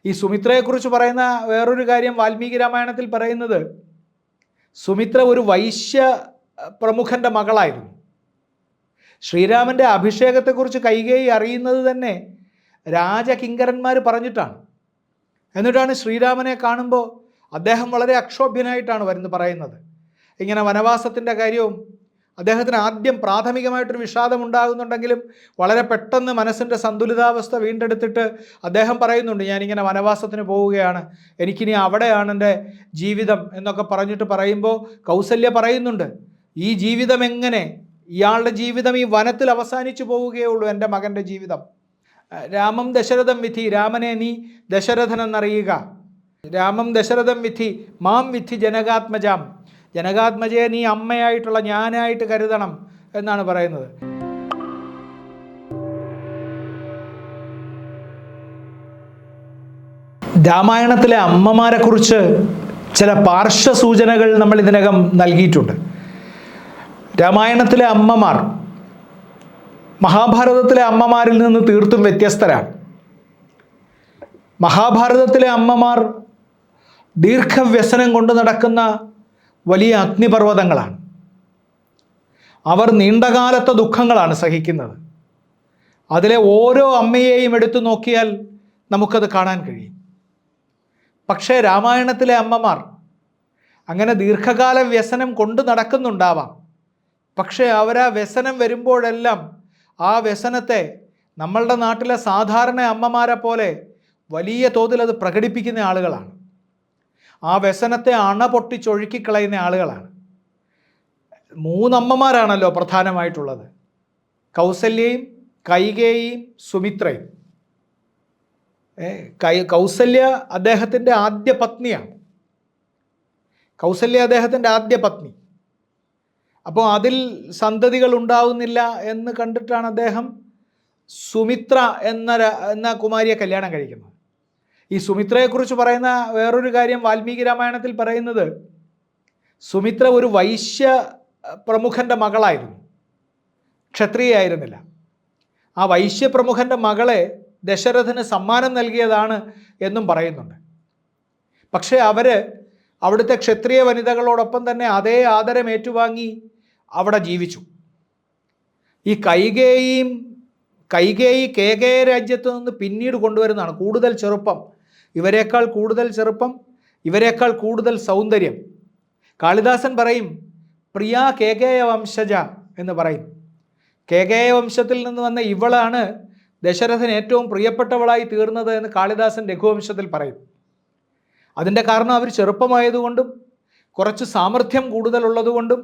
ഈ സുമിത്രയെക്കുറിച്ച് പറയുന്ന വേറൊരു കാര്യം വാൽമീകി രാമായണത്തിൽ പറയുന്നത്, സുമിത്ര ഒരു വൈശ്യ പ്രമുഖൻ്റെ മകളായിരുന്നു. ശ്രീരാമൻ്റെ അഭിഷേകത്തെക്കുറിച്ച് കൈകേയി അറിയുന്നത് തന്നെ രാജകിങ്കരന്മാർ പറഞ്ഞിട്ടാണ്. എന്നിട്ടാണ് ശ്രീരാമനെ കാണുമ്പോൾ അദ്ദേഹം വളരെ അക്ഷോഭ്യനായിട്ടാണ് പറയുന്നത്. ഇങ്ങനെ വനവാസത്തിൻ്റെ കാര്യവും അദ്ദേഹത്തിന് ആദ്യം പ്രാഥമികമായിട്ടൊരു വിഷാദം ഉണ്ടാകുന്നുണ്ടെങ്കിലും വളരെ പെട്ടെന്ന് മനസ്സിൻ്റെ സന്തുലിതാവസ്ഥ വീണ്ടെടുത്തിട്ട് അദ്ദേഹം പറയുന്നുണ്ട്, ഞാനിങ്ങനെ വനവാസത്തിന് പോവുകയാണ്, എനിക്കിനി അവിടെയാണ് എൻ്റെ ജീവിതം എന്നൊക്കെ പറഞ്ഞിട്ട് പറയുമ്പോൾ കൗസല്യ പറയുന്നുണ്ട്, ഈ ജീവിതം എങ്ങനെ, ഇയാളുടെ ജീവിതം ഈ വനത്തിൽ അവസാനിച്ചു പോവുകയുള്ളൂ, എൻ്റെ മകൻ്റെ ജീവിതം. രാമം ദശരഥം വിധി, രാമനെ നീ ദശരഥൻ എന്നറിയുക. രാമം ദശരഥം വിധി, മാം വിധി ജനകാത്മജാം, ജനകാത്മജയെ നീ അമ്മയായിട്ടുള്ള ഞാനായിട്ട് കരുതണം എന്നാണ് പറയുന്നത്. രാമായണത്തിലെ അമ്മമാരെക്കുറിച്ച് ചില പാർശ്വസൂചനകൾ നമ്മൾ ഇതിനകം നൽകിയിട്ടുണ്ട്. രാമായണത്തിലെ അമ്മമാർ മഹാഭാരതത്തിലെ അമ്മമാരിൽ നിന്ന് തീർത്തും വ്യത്യസ്തരാണ്. മഹാഭാരതത്തിലെ അമ്മമാർ ദീർഘവ്യസനം കൊണ്ട് നടക്കുന്ന വലിയ അഗ്നിപർവ്വതങ്ങളാണ്. അവർ നീണ്ടകാലത്തെ ദുഃഖങ്ങളാണ് സഹിക്കുന്നത്. അതിലെ ഓരോ അമ്മയെയും എടുത്തു നോക്കിയാൽ നമുക്കത് കാണാൻ കഴിയും. പക്ഷേ രാമായണത്തിലെ അമ്മമാർ അങ്ങനെ ദീർഘകാല വ്യസനം കൊണ്ട് നടക്കുന്നുണ്ടാവാം. പക്ഷേ അവരാ വ്യസനം വരുമ്പോഴെല്ലാം ആ വ്യസനത്തെ നമ്മളുടെ നാട്ടിലെ സാധാരണ അമ്മമാരെ പോലെ വലിയ തോതിൽ അത് പ്രകടിപ്പിക്കുന്ന ആളുകളാണ്. ആ വ്യസനത്തെ അണ പൊട്ടിച്ചൊഴുക്കിക്കളയുന്ന ആളുകളാണ്. 3 അമ്മമാരാണല്ലോ പ്രധാനമായിട്ടുള്ളത്, കൗസല്യയും കൈകേയിയും സുമിത്രയും. കൗസല്യ അദ്ദേഹത്തിൻ്റെ ആദ്യ പത്നിയാണ്. കൗസല്യ അദ്ദേഹത്തിൻ്റെ ആദ്യ പത്നി. അപ്പോൾ അതിൽ സന്തതികൾ ഉണ്ടാവുന്നില്ല എന്ന് കണ്ടിട്ടാണ് അദ്ദേഹം സുമിത്ര എന്ന കുമാരിയെ കല്യാണം കഴിക്കുന്നത്. ഈ സുമിത്രയെക്കുറിച്ച് പറയുന്ന വേറൊരു കാര്യം വാൽമീകി രാമായണത്തിൽ പറയുന്നത്, സുമിത്ര ഒരു വൈശ്യ പ്രമുഖൻ്റെ മകളായിരുന്നു, ക്ഷത്രിയയായിരുന്നില്ല. ആ വൈശ്യപ്രമുഖൻ്റെ മകളെ ദശരഥന് സമ്മാനം നൽകിയതാണ് എന്നും പറയുന്നുണ്ട്. പക്ഷേ അവിടുത്തെ ക്ഷത്രിയ വനിതകളോടൊപ്പം തന്നെ അതേ ആദരം ഏറ്റുവാങ്ങി അവിടെ ജീവിച്ചു. ഈ കൈകേയി കേകയ രാജ്യത്ത് നിന്ന് പിന്നീട് കൊണ്ടുവരുന്നതാണ്. കൂടുതൽ ചെറുപ്പം, ഇവരെക്കാൾ കൂടുതൽ ചെറുപ്പം, ഇവരെക്കാൾ കൂടുതൽ സൗന്ദര്യം. കാളിദാസൻ പറയും, പ്രിയ കേകയ വംശജ എന്ന് പറയും. കേകയ വംശത്തിൽ നിന്ന് വന്ന ഇവളാണ് ദശരഥന് ഏറ്റവും പ്രിയപ്പെട്ടവളായി തീർന്നത് എന്ന് കാളിദാസൻ രഘുവംശത്തിൽ പറയും. അതിൻ്റെ കാരണം അവർ ചെറുപ്പമായതുകൊണ്ടും കുറച്ച് സാമർഥ്യം കൂടുതലുള്ളതുകൊണ്ടും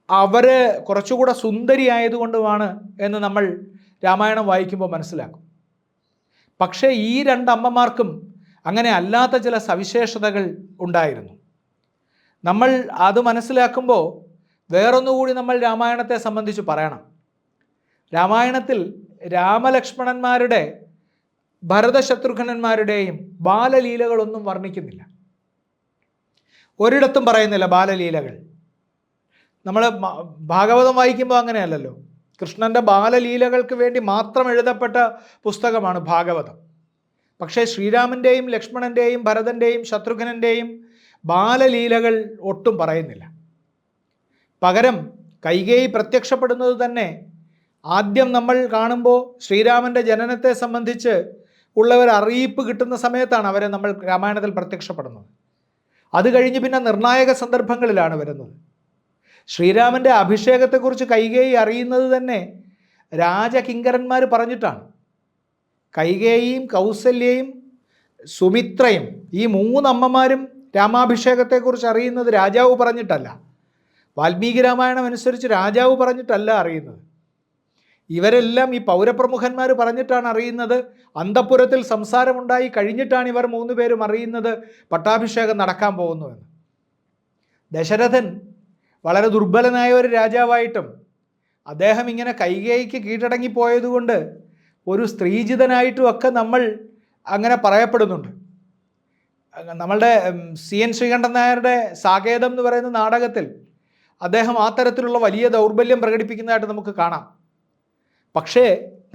അവർ കുറച്ചുകൂടെ സുന്ദരി ആയതുകൊണ്ടുമാണ് എന്ന് നമ്മൾ രാമായണം വായിക്കുമ്പോൾ മനസ്സിലാക്കും. പക്ഷേ ഈ 2 അമ്മമാർക്കും അങ്ങനെ അല്ലാത്ത ചില സവിശേഷതകൾ ഉണ്ടായിരുന്നു. നമ്മൾ അത് മനസ്സിലാക്കുമ്പോൾ വേറൊന്നുകൂടി നമ്മൾ രാമായണത്തെ സംബന്ധിച്ച് പറയണം. രാമായണത്തിൽ രാമലക്ഷ്മണന്മാരുടെ ഭരതശത്രുഘ്നന്മാരുടെയും ബാലലീലകളൊന്നും വർണ്ണിക്കുന്നില്ല. ഒരിടത്തും പറയുന്നില്ല ബാലലീലകൾ. നമ്മൾ ഭാഗവതം വായിക്കുമ്പോൾ അങ്ങനെയല്ലല്ലോ. കൃഷ്ണൻ്റെ ബാലലീലകൾക്ക് വേണ്ടി മാത്രം എഴുതപ്പെട്ട പുസ്തകമാണ് ഭാഗവതം. പക്ഷേ ശ്രീരാമൻ്റെയും ലക്ഷ്മണൻ്റെയും ഭരതൻ്റെയും ശത്രുഘ്നൻ്റെയും ബാലലീലകൾ ഒട്ടും പറയുന്നില്ല. പകരം കൈകേയി പ്രത്യക്ഷപ്പെടുന്നത് തന്നെ ആദ്യം നമ്മൾ കാണുമ്പോൾ ശ്രീരാമൻ്റെ ജനനത്തെ സംബന്ധിച്ച് ഉള്ളവർ അറിയിപ്പ് കിട്ടുന്ന സമയത്താണ് അവരെ നമ്മൾ രാമായണത്തിൽ പ്രത്യക്ഷപ്പെടുന്നത്. അത് കഴിഞ്ഞ് പിന്നെ നിർണായക സന്ദർഭങ്ങളിലാണ് വരുന്നത്. ശ്രീരാമൻ്റെ അഭിഷേകത്തെക്കുറിച്ച് കൈകേയി അറിയുന്നത് തന്നെ രാജകിങ്കരന്മാർ പറഞ്ഞിട്ടാണ്. കൈകേയിയും കൗസല്യയും സുമിത്രയും ഈ 3 അമ്മമാരും രാമാഭിഷേകത്തെക്കുറിച്ച് അറിയുന്നത് രാജാവ് പറഞ്ഞിട്ടല്ല. വാൽമീകി രാമായണം അനുസരിച്ച് രാജാവ് പറഞ്ഞിട്ടല്ല അറിയുന്നത്. ഇവരെല്ലാം ഈ പൗരപ്രമുഖന്മാർ പറഞ്ഞിട്ടാണ് അറിയുന്നത്. അന്തഃപുരത്തിൽ സംസാരമുണ്ടായി കഴിഞ്ഞിട്ടാണ് ഇവർ 3 പേരും അറിയുന്നത് പട്ടാഭിഷേകം നടക്കാൻ പോകുന്നുവെന്ന്. ദശരഥൻ വളരെ ദുർബലനായ ഒരു രാജാവായിട്ടും അദ്ദേഹം ഇങ്ങനെ കൈകേയിക്ക് കീഴടങ്ങിപ്പോയതുകൊണ്ട് ഒരു സ്ത്രീജിതനായിട്ടും ഒക്കെ നമ്മൾ അങ്ങനെ പറയപ്പെടുന്നുണ്ട്. നമ്മളുടെ CN ശ്രീകണ്ഠൻ നായരുടെ സാകേതം എന്ന് പറയുന്ന നാടകത്തിൽ അദ്ദേഹം ആ തരത്തിലുള്ള വലിയ ദൗർബല്യം പ്രകടിപ്പിക്കുന്നതായിട്ട് നമുക്ക് കാണാം. പക്ഷേ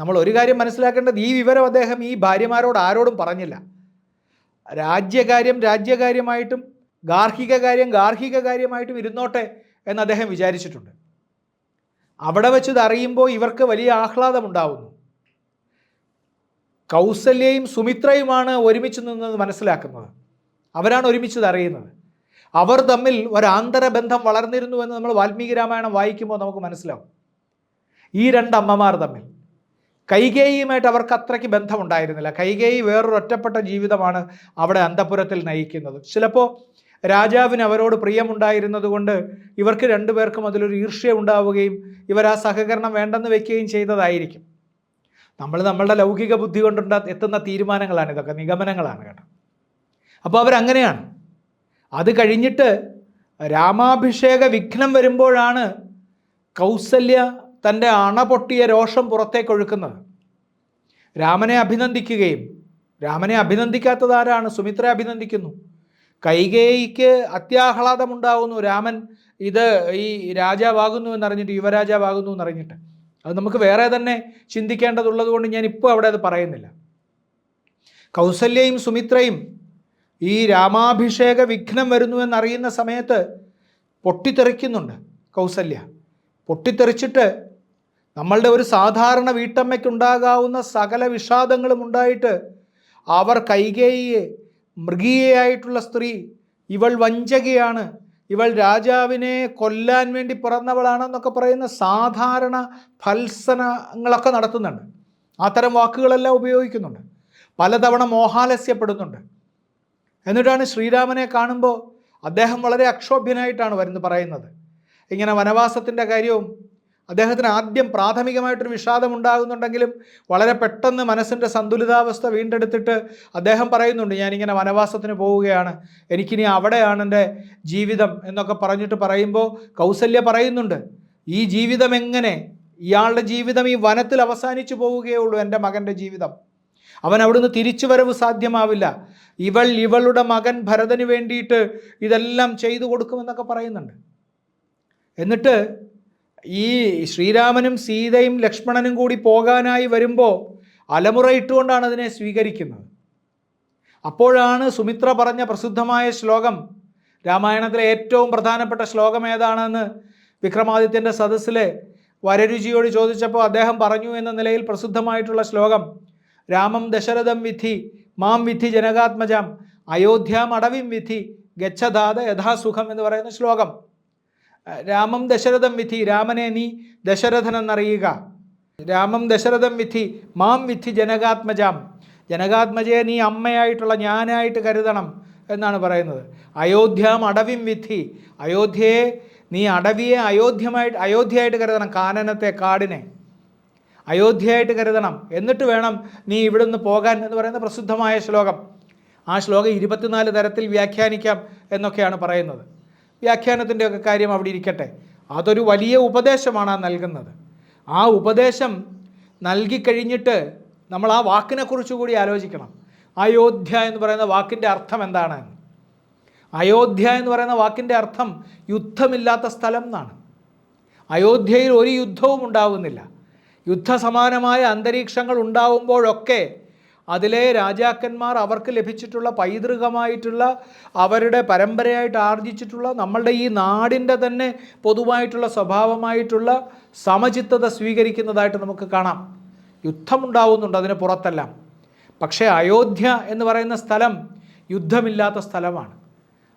നമ്മൾ ഒരു കാര്യം മനസ്സിലാക്കേണ്ടത്, ഈ വിവരം അദ്ദേഹം ഈ ഭാര്യമാരോട് ആരോടും പറഞ്ഞില്ല. രാജ്യകാര്യം രാജ്യകാര്യമായിട്ടും ഗാർഹിക കാര്യം ഗാർഹിക കാര്യമായിട്ടും ഇരുന്നോട്ടെ എന്ന് അദ്ദേഹം വിചാരിച്ചിട്ടുണ്ട്. അവിടെ വെച്ച് ഇത് അറിയുമ്പോൾ ഇവർക്ക് വലിയ ആഹ്ലാദമുണ്ടാവുന്നു. കൗസല്യയും സുമിത്രയുമാണ് ഒരുമിച്ച് നിന്നത് മനസ്സിലാക്കുന്നത്. അവരാണ് ഒരുമിച്ചത് അറിയുന്നത്. അവർ തമ്മിൽ ഒരാന്തരബന്ധം വളർന്നിരുന്നു എന്ന് നമ്മൾ വാൽമീകി രാമായണം വായിക്കുമ്പോൾ നമുക്ക് മനസ്സിലാവും. ഈ രണ്ടമ്മമാർ തമ്മിൽ കൈകേയിയുമായിട്ട് അവർക്ക് അത്രയ്ക്ക് ബന്ധമുണ്ടായിരുന്നില്ല. കൈകേയി വേറൊരു ഒറ്റപ്പെട്ട ജീവിതമാണ് അവിടെ അന്തഃപുരത്തിൽ നയിക്കുന്നത്. ചിലപ്പോൾ രാജാവിന് അവരോട് പ്രിയമുണ്ടായിരുന്നത് കൊണ്ട് ഇവർക്ക് രണ്ടുപേർക്കും അതിലൊരു ഈർഷ്യ ഉണ്ടാവുകയും ഇവർ ആ സഹകരണം വേണ്ടെന്ന് വെക്കുകയും ചെയ്തതായിരിക്കും. നമ്മളുടെ ലൗകിക ബുദ്ധി കൊണ്ട് എത്തുന്ന തീരുമാനങ്ങളാണ് ഇതൊക്കെ, നിഗമനങ്ങളാണ് കേട്ടോ. അപ്പോൾ അവരങ്ങനെയാണ്. അത് കഴിഞ്ഞിട്ട് രാമാഭിഷേക വിഘ്നം വരുമ്പോഴാണ് കൗസല്യ തൻ്റെ അണപൊട്ടിയ രോഷം പുറത്തേക്കൊഴുക്കുന്നത്. രാമനെ അഭിനന്ദിക്കുകയും, രാമനെ അഭിനന്ദിക്കാത്തത് ആരാണ്? സുമിത്ര അഭിനന്ദിക്കുന്നു. കൈകേയിക്ക് അത്യാഹ്ലാദമുണ്ടാകുന്നു രാമൻ ഈ രാജാവാകുന്നു എന്നറിഞ്ഞിട്ട്, യുവരാജാവാകുന്നു എന്നറിഞ്ഞിട്ട്. അത് നമുക്ക് വേറെ തന്നെ ചിന്തിക്കേണ്ടതുള്ളത് കൊണ്ട് ഞാൻ ഇപ്പോൾ അവിടെ അത് പറയുന്നില്ല. കൗസല്യയും സുമിത്രയും ഈ രാമാഭിഷേക വിഘ്നം വരുന്നു എന്നറിയുന്ന സമയത്ത് പൊട്ടിത്തെറിക്കുന്നുണ്ട്. കൗസല്യ പൊട്ടിത്തെറിച്ചിട്ട് നമ്മളുടെ ഒരു സാധാരണ വീട്ടമ്മയ്ക്കുണ്ടാകാവുന്ന സകല വിഷാദങ്ങളും ഉണ്ടായിട്ട് അവർ കൈകേയിയെ, മൃഗീയയായിട്ടുള്ള സ്ത്രീ, ഇവൾ വഞ്ചകയാണ്, ഇവൾ രാജാവിനെ കൊല്ലാൻ വേണ്ടി പിറന്നവളാണെന്നൊക്കെ പറയുന്ന സാധാരണ ഫൽസനങ്ങളൊക്കെ നടത്തുന്നുണ്ട്. അത്തരം വാക്കുകളെല്ലാം ഉപയോഗിക്കുന്നുണ്ട്. പലതവണ മോഹാലസ്യപ്പെടുന്നുണ്ട്. എന്നിട്ടാണ് ശ്രീരാമനെ കാണുമ്പോൾ അദ്ദേഹം വളരെ അക്ഷോഭ്യനായിട്ടാണ് പറയുന്നത്. ഇങ്ങനെ വനവാസത്തിൻ്റെ കാര്യവും അദ്ദേഹത്തിന് ആദ്യം പ്രാഥമികമായിട്ടൊരു വിഷാദം ഉണ്ടാകുന്നുണ്ടെങ്കിലും വളരെ പെട്ടെന്ന് മനസ്സിൻ്റെ സന്തുലിതാവസ്ഥ വീണ്ടെടുത്തിട്ട് അദ്ദേഹം പറയുന്നുണ്ട്, ഞാനിങ്ങനെ വനവാസത്തിന് പോവുകയാണ്, എനിക്കിനി അവിടെയാണ് എൻ്റെ ജീവിതം എന്നൊക്കെ പറഞ്ഞിട്ട് പറയുമ്പോൾ കൗസല്യ പറയുന്നുണ്ട്, ഈ ജീവിതം എങ്ങനെ, ഇയാളുടെ ജീവിതം ഈ വനത്തിൽ അവസാനിച്ചു പോവുകയുള്ളൂ, എൻ്റെ മകൻ്റെ ജീവിതം. അവൻ അവിടുന്ന് തിരിച്ചു വരവ് സാധ്യമാവില്ല. ഇവളുടെ മകൻ ഭരതന് വേണ്ടിയിട്ട് ഇതെല്ലാം ചെയ്തു കൊടുക്കുമെന്നൊക്കെ പറയുന്നുണ്ട്. എന്നിട്ട് ഈ ശ്രീരാമനും സീതയും ലക്ഷ്മണനും കൂടി പോകാനായി വരുമ്പോൾ അലമുറയിട്ടുകൊണ്ടാണ് അതിനെ സ്വീകരിക്കുന്നത്. അപ്പോഴാണ് സുമിത്ര പറഞ്ഞ പ്രസിദ്ധമായ ശ്ലോകം, രാമായണത്തിലെ ഏറ്റവും പ്രധാനപ്പെട്ട ശ്ലോകം ഏതാണെന്ന് വിക്രമാദിത്യൻ്റെ സദസ്സിലെ വരരുചിയോട് ചോദിച്ചപ്പോൾ അദ്ദേഹം പറഞ്ഞു എന്ന നിലയിൽ പ്രസിദ്ധമായിട്ടുള്ള ശ്ലോകം, രാമം ദശരഥം വിധി മാം വിധി ജനകാത്മജാം അയോധ്യാം അടവിം വിധി ഗച്ഛദാത യഥാസുഖം എന്ന് പറയുന്ന ശ്ലോകം. രാമം ദശരഥം വിധി, രാമനെ നീ ദശരഥൻ എന്നറിയുക. രാമം ദശരഥം വിധി മാം വിധി ജനകാത്മജാം, ജനകാത്മജയെ നീ അമ്മയായിട്ടുള്ള ഞാനായിട്ട് കരുതണം എന്നാണ് പറയുന്നത്. അയോധ്യാം അടവിം വിധി, അയോധ്യയെ നീ അടവിയെ അയോധ്യയായിട്ട് കരുതണം, കാനനത്തെ, കാടിനെ അയോധ്യയായിട്ട് കരുതണം, എന്നിട്ട് വേണം നീ ഇവിടുന്ന് പോകാൻ എന്ന് പറയുന്ന പ്രസിദ്ധമായ ശ്ലോകം. ആ ശ്ലോകം 24 തരത്തിൽ വ്യാഖ്യാനിക്കാം എന്നൊക്കെയാണ് പറയുന്നത്. വ്യാഖ്യാനത്തിൻ്റെയൊക്കെ കാര്യം അവിടെ ഇരിക്കട്ടെ. അതൊരു വലിയ ഉപദേശമാണ് നൽകുന്നത്. ആ ഉപദേശം നൽകിക്കഴിഞ്ഞിട്ട് നമ്മൾ ആ വാക്കിനെക്കുറിച്ച് കൂടി ആലോചിക്കണം. അയോധ്യ എന്ന് പറയുന്ന വാക്കിൻ്റെ അർത്ഥം എന്താണ്? അയോധ്യ എന്ന് പറയുന്ന വാക്കിൻ്റെ അർത്ഥം യുദ്ധമില്ലാത്ത സ്ഥലം എന്നാണ്. അയോധ്യയിൽ ഒരു യുദ്ധവും ഉണ്ടാവുന്നില്ല. യുദ്ധസമാനമായ അന്തരീക്ഷങ്ങൾ ഉണ്ടാവുമ്പോഴൊക്കെ അതിലെ രാജാക്കന്മാർ അവർക്ക് ലഭിച്ചിട്ടുള്ള പൈതൃകമായിട്ടുള്ള, അവരുടെ പരമ്പരയായിട്ട് ആർജിച്ചിട്ടുള്ള, നമ്മളുടെ ഈ നാടിൻ്റെ തന്നെ പൊതുവായിട്ടുള്ള സ്വഭാവമായിട്ടുള്ള സമചിത്തത സ്വീകരിക്കുന്നതായിട്ട് നമുക്ക് കാണാം. യുദ്ധമുണ്ടാവുന്നുണ്ട് അതിന് പുറത്തെല്ലാം. പക്ഷേ അയോധ്യ എന്ന് പറയുന്ന സ്ഥലം യുദ്ധമില്ലാത്ത സ്ഥലമാണ്.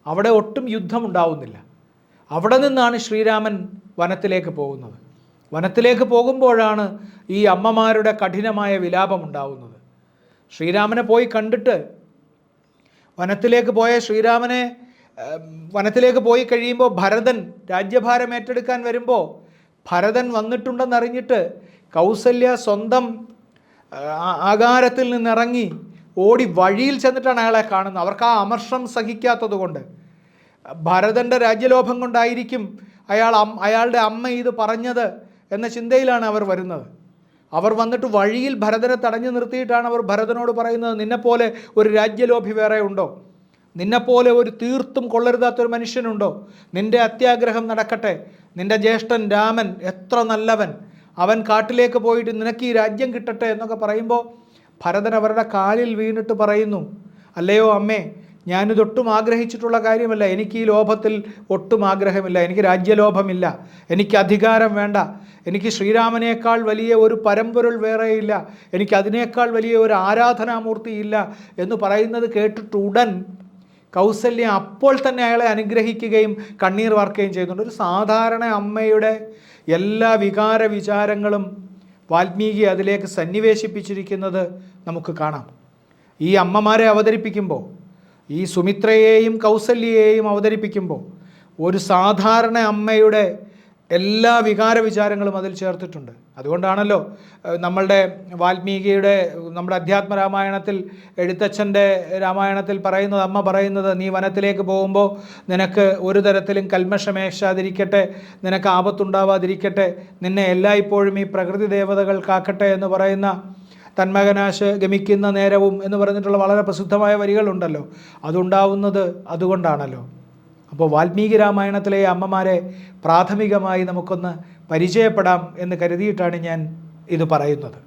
അവിടെ ഒട്ടും യുദ്ധമുണ്ടാവുന്നില്ല. അവിടെ നിന്നാണ് ശ്രീരാമൻ വനത്തിലേക്ക് പോകുന്നത്. വനത്തിലേക്ക് പോകുമ്പോഴാണ് ഈ അമ്മമാരുടെ കഠിനമായ വിലാപമുണ്ടാവുന്നത്. ശ്രീരാമനെ പോയി കണ്ടിട്ട് വനത്തിലേക്ക് പോയി കഴിയുമ്പോൾ ഭരതൻ രാജ്യഭാരം ഏറ്റെടുക്കാൻ വരുമ്പോൾ ഭരതൻ വന്നിട്ടുണ്ടെന്നറിഞ്ഞിട്ട് കൗസല്യ സ്വന്തം ആകാരത്തിൽ നിന്നിറങ്ങി ഓടി വഴിയിൽ ചെന്നിട്ടാണ് അയാളെ കാണുന്നത്. അവർക്ക് ആ അമർഷം സഹിക്കാത്തത് കൊണ്ട്, ഭരതൻ്റെ രാജ്യലോഭം കൊണ്ടായിരിക്കും അയാളുടെ അമ്മ ഇത് പറഞ്ഞത് എന്ന ചിന്തയിലാണ് അവർ വരുന്നത്. അവർ വന്നിട്ട് വഴിയിൽ ഭരതനെ തടഞ്ഞു നിർത്തിയിട്ടാണ് അവർ ഭരതനോട് പറയുന്നത്, നിന്നെപ്പോലെ ഒരു രാജ്യലോഭി വേറെ ഉണ്ടോ? നിന്നെപ്പോലെ ഒരു തീർത്തും കൊള്ളരുതാത്തൊരു മനുഷ്യനുണ്ടോ? നിൻ്റെ അത്യാഗ്രഹം നടക്കട്ടെ. നിൻ്റെ ജ്യേഷ്ഠൻ രാമൻ എത്ര നല്ലവൻ, അവൻ കാട്ടിലേക്ക് പോയിട്ട് നിനക്ക് ഈ രാജ്യം കിട്ടട്ടെ എന്നൊക്കെ പറയുമ്പോൾ ഭരതൻ അവരുടെ കാലിൽ വീണിട്ട് പറയുന്നു, അല്ലയോ അമ്മേ, ഞാനിതൊട്ടും ആഗ്രഹിച്ചിട്ടുള്ള കാര്യമല്ല. എനിക്ക് ഈ ലോഭത്തിൽ ഒട്ടും ആഗ്രഹമില്ല. എനിക്ക് രാജ്യലോഭമില്ല, എനിക്ക് അധികാരം വേണ്ട, എനിക്ക് ശ്രീരാമനേക്കാൾ വലിയ ഒരു പരമ്പൊരുൾ വേറെയില്ല, എനിക്ക് അതിനേക്കാൾ വലിയ ഒരു ആരാധനാമൂർത്തിയില്ല എന്ന് പറയുന്നത് കേട്ടിട്ട് ഉടൻ കൗസല്യ അപ്പോൾ തന്നെ അയാളെ അനുഗ്രഹിക്കുകയും കണ്ണീർ വാർക്കുകയും ചെയ്യുന്നുണ്ട്. ഒരു സാധാരണ അമ്മയുടെ എല്ലാ വികാര വിചാരങ്ങളും വാൽമീകി അതിലേക്ക് സന്നിവേശിപ്പിച്ചിരിക്കുന്നത് നമുക്ക് കാണാം. ഈ അമ്മമാരെ അവതരിപ്പിക്കുമ്പോൾ, ഈ സുമിത്രയെയും കൗസല്യയെയും അവതരിപ്പിക്കുമ്പോൾ ഒരു സാധാരണ അമ്മയുടെ എല്ലാ വികാര വിചാരങ്ങളും അതിൽ ചേർത്തിട്ടുണ്ട്. അതുകൊണ്ടാണല്ലോ നമ്മളുടെ വാൽമീകിയുടെ, നമ്മുടെ അധ്യാത്മ രാമായണത്തിൽ, എഴുത്തച്ഛൻ്റെ രാമായണത്തിൽ പറയുന്നത്, അമ്മ പറയുന്നത്, നീ വനത്തിലേക്ക് പോകുമ്പോൾ നിനക്ക് ഒരു തരത്തിലും കൽമഷമേശാതിരിക്കട്ടെ, നിനക്ക് ആപത്തുണ്ടാവാതിരിക്കട്ടെ, നിന്നെ എല്ലായ്പ്പോഴും ഈ പ്രകൃതി ദേവതകൾ കാക്കട്ടെ എന്ന് പറയുന്ന തന്മകനാശ് ഗമിക്കുന്ന നേരവും എന്ന് പറഞ്ഞിട്ടുള്ള വളരെ പ്രസിദ്ധമായ വരികളുണ്ടല്ലോ. അതുണ്ടാവുന്നത് അതുകൊണ്ടാണല്ലോ. അപ്പോൾ വാൽമീകി രാമായണത്തിലെ അമ്മമാരെ പ്രാഥമികമായി നമുക്കൊന്ന് പരിചയപ്പെടാം എന്ന് കരുതിയിട്ടാണ് ഞാൻ ഇത് പറയുന്നത്.